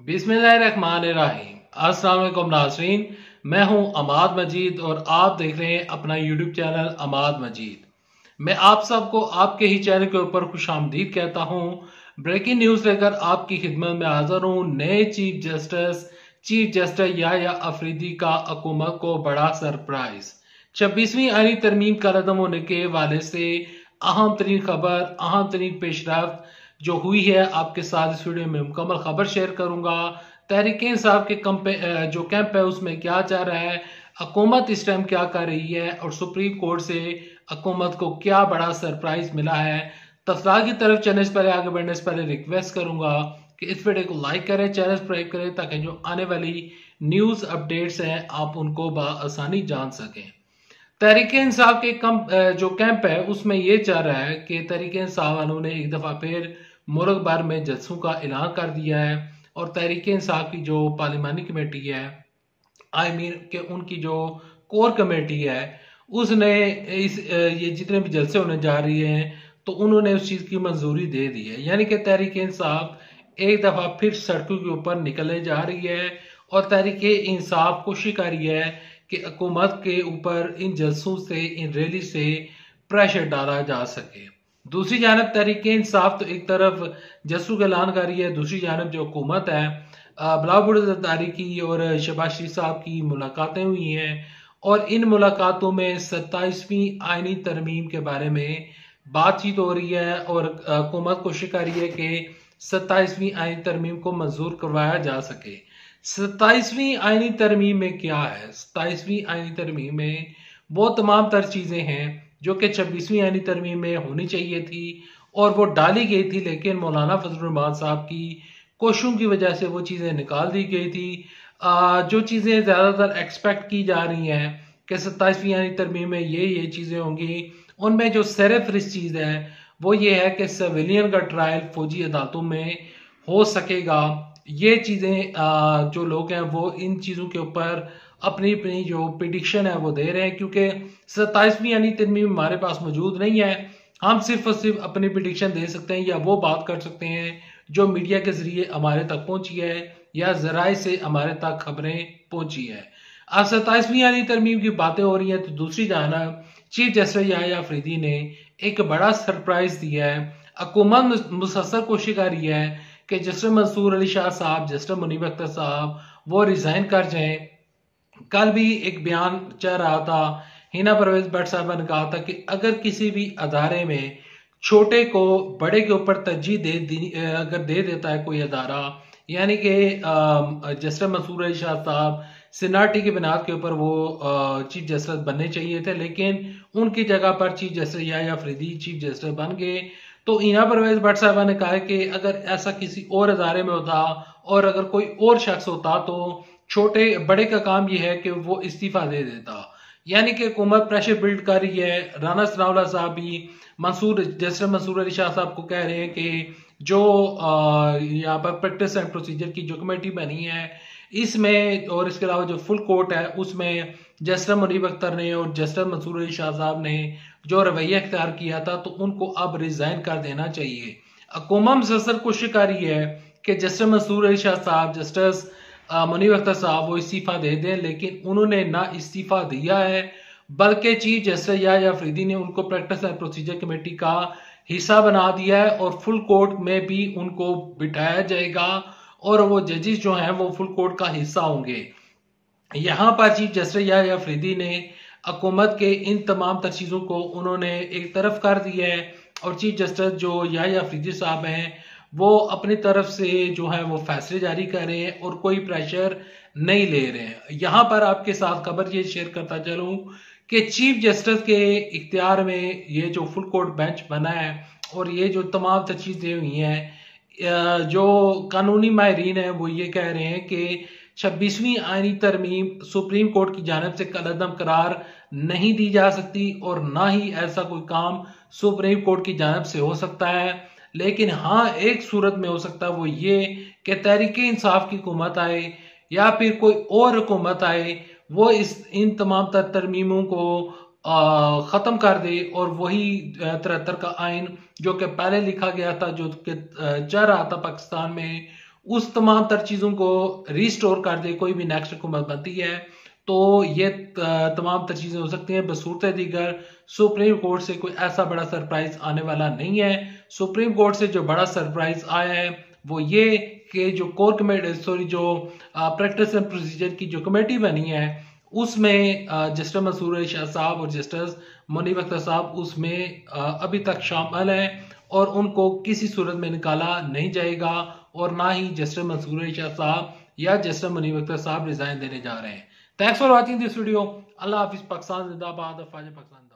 बिस्मिल्लाहिर्रहमानिर्रहीम। अस्सलाम वालेकुम नाज़रीन, मैं हूं अमाद मजीद और आप देख रहे हैं अपना यूट्यूब चैनल अमाद मजीद। मैं आप सबको आपके ही चैनल के ऊपर खुशामदीद कहता हूं। ब्रेकिंग न्यूज लेकर आपकी खिदमत में हाजिर हूं। नए चीफ जस्टिस याह्या अफरीदी का हुकूमत को बड़ा सरप्राइज। 26वीं आईनी तरमीम का रद्द होने के हवाले से अहम तरीन खबर, अहम तरीन पेशरफ्त जो हुई है आपके साथ इस वीडियो में मुकम्मल खबर शेयर करूंगा। तहरीक इंसाफ के जो कैंप है उसमें क्या चाह रहा है, हुकूमत इस टाइम क्या कर रही है और सुप्रीम कोर्ट से हुकूमत को क्या बड़ा सरप्राइज मिला है। तफसीलात की तरफ चलने से पहले, आगे बढ़ने से पहले रिक्वेस्ट करूंगा कि इस वीडियो को लाइक करें, चैनल सब्सक्राइब करें ताकि जो आने वाली न्यूज अपडेट्स हैं आप उनको बआसानी जान सकें। तहरीक इंसाफ के जो कैंप है उसमें यह चाह रहा है कि तहरीक इंसाफ वालों ने एक दफा फिर मुल्क भर में जलसों का ऐलान कर दिया है और तहरीक इंसाफ की जो पार्लिमानी कमेटी है, कि उनकी जो कोर कमेटी है उसने ये जितने भी जलसे होने जा रही हैं तो उन्होंने उस चीज की मंजूरी दे दी है। यानी कि तहरीक इंसाफ एक दफा फिर सड़कों के ऊपर निकलने जा रही है और तहरीक इंसाफ कोशिश कर रही है कि हुकूमत के ऊपर इन जलसों से, इन रैली से प्रेशर डाला जा सके। दूसरी जानब तहरीक इंसाफ तो एक तरफ जलसों का ऐलान कर रही है, दूसरी जानब जो हुकूमत है बिलावल जरदारी की और शहबाज शरीफ साहब की मुलाकातें हुई हैं और इन मुलाकातों में 27वीं आईनी तरमीम के बारे में बातचीत हो रही है और हुकूमत कोशिश कर रही है कि 27वीं आईनी तरमीम को मंजूर करवाया जा सके। 27वीं आईनी तरमीम में क्या है? 27वीं आईनी तरमीम में वो तमाम तर चीजें हैं जो कि 26वीं आईनी तरमीम में होनी चाहिए थी और वो डाली गई थी, लेकिन मौलाना फजल रहमान साहब की कोशिशों की वजह से वो चीजें निकाल दी गई थी। जो चीजें ज्यादातर एक्सपेक्ट की जा रही हैं कि 27वीं आईनी तरमीम में ये चीजें होंगी, उनमें जो सरफहरिस्त चीज है वो ये है कि सिविलियन का ट्रायल फौजी अदालतों में हो सकेगा। ये चीजें जो लोग हैं वो इन चीजों के ऊपर अपनी अपनी जो प्रिडिक्शन है वो दे रहे हैं, क्योंकि 27वीं यानी तरमीम हमारे पास मौजूद नहीं है। हम सिर्फ और सिर्फ अपनी प्रिडिक्शन दे सकते हैं या वो बात कर सकते हैं जो मीडिया के जरिए हमारे तक पहुंची है या जराए से हमारे तक खबरें पहुंची है। अब 27वीं यानी तरमीम की बातें हो रही है तो दूसरी जानब चीफ जस्टिस याह्या अफरीदी ने एक बड़ा सरप्राइज दिया है। हुकूमत मुसलसल कोशिश कर रही है कि जस्टिस मंसूर अली शाह साहब, जस्टिस मुनीब अख्तर साहब वो रिजाइन कर जाएं। कल भी एक बयान चल रहा था, हिना परवेज भट्ट साहब ने कहा था कि अगर किसी भी अदारे में छोटे को बड़े के ऊपर तरजीह अगर दे देता है कोई अदारा, यानी कि जस्टिस मंसूर अली शाह साहब सीनियरिटी की बुनियाद के ऊपर वो चीफ जस्टिस बनने चाहिए थे, लेकिन उनकी जगह पर chief justice Yahya Afridi chief justice बन गए। तो हिना परवेज भट्ट साहबा ने कहा कि अगर ऐसा किसी और अदारे में होता और अगर कोई और शख्स होता तो छोटे बड़े का काम यह है कि वो इस्तीफा दे देता। यानी कि हुकूमत प्रेशर बिल्ड कर रही है। राना सनाउल्लाह साहब भी जस्टिस मंसूर अली शाह साहब को कह रहे हैं कि जो यहाँ पर प्रैक्टिस एंड प्रोसीजर की जो कमेटी बनी है इसमें और इसके अलावा जो फुल कोर्ट है उसमें जस्टिस मुनीब अख्तर ने और जस्टिस मंसूर अली शाह साहब ने जो रवैया इख्तियार किया था तो उनको अब रिजाइन कर देना चाहिए। हुकूमत मुसलसल कोशिश कर रही है कि जस्टिस मंसूर अली शाह साहब, जस्टिस मुनीब अख्तर साहब वो इस्तीफा दे दें, लेकिन उन्होंने ना इस्तीफा दिया है बल्कि चीफ जस्टिस याह्या अफरीदी ने उनको प्रैक्टिस एंड प्रोसीजर कमेटी का हिस्सा बना दिया है और फुल कोर्ट में भी उनको बिठाया जाएगा और वो जजेस जो हैं वो फुल कोर्ट का हिस्सा होंगे। यहाँ पर चीफ जस्टिस याह्या अफरीदी ने हुकूमत के इन तमाम तर चीजों को उन्होंने एक तरफ कर दिया है और चीफ जस्टिस जो याह्या अफरीदी साहब हैं वो अपनी तरफ से जो है वो फैसले जारी कर रहे हैं और कोई प्रेशर नहीं ले रहे हैं। यहाँ पर आपके साथ खबर ये शेयर करता चलूं कि चीफ जस्टिस के इख्तियार में ये जो फुल कोर्ट बेंच बना है और ये जो तमाम चीजें हुई हैं, जो कानूनी माहिरीन है वो ये कह रहे हैं कि 26वीं आईनी तरमीम सुप्रीम कोर्ट की जानिब से कलअदम करार नहीं दी जा सकती और ना ही ऐसा कोई काम सुप्रीम कोर्ट की जानिब से हो सकता है। लेकिन हाँ, एक सूरत में हो सकता है वो ये कि तहरीक इंसाफ की हुकूमत आए या फिर कोई और हुकूमत आए वो इन तमाम तरमीमों को खत्म कर दे और वही 73 का आइन जो कि पहले लिखा गया था, जो कि चल रहा था पाकिस्तान में, उस तमाम तर चीजों को रिस्टोर कर दे, कोई भी नेक्स्ट हुकूमत बनती है तो ये तमाम तर चीजें हो सकती हैं। बसूरत दीगर सुप्रीम कोर्ट से कोई ऐसा बड़ा सरप्राइज आने वाला नहीं है। सुप्रीम कोर्ट से जो बड़ा सरप्राइज आया है वो ये कि जो कोर कमेटी जो प्रैक्टिस एंड प्रोसीजर की जो कमेटी बनी है उसमें जस्टिस मंसूर अली शाह साहब और जस्टिस मुनीब अख्तर साहब उसमें अभी तक शामिल हैं और उनको किसी सूरत में निकाला नहीं जाएगा और ना ही जस्टिस मंसूर अली शाह साहब या जस्टिस मुनीब अख्तर साहब रिजाइन देने जा रहे हैं। Thanks for watching this video. अल्लाह हाफिज। पाकिस्तान जिंदाबाद। पाकिस्तान।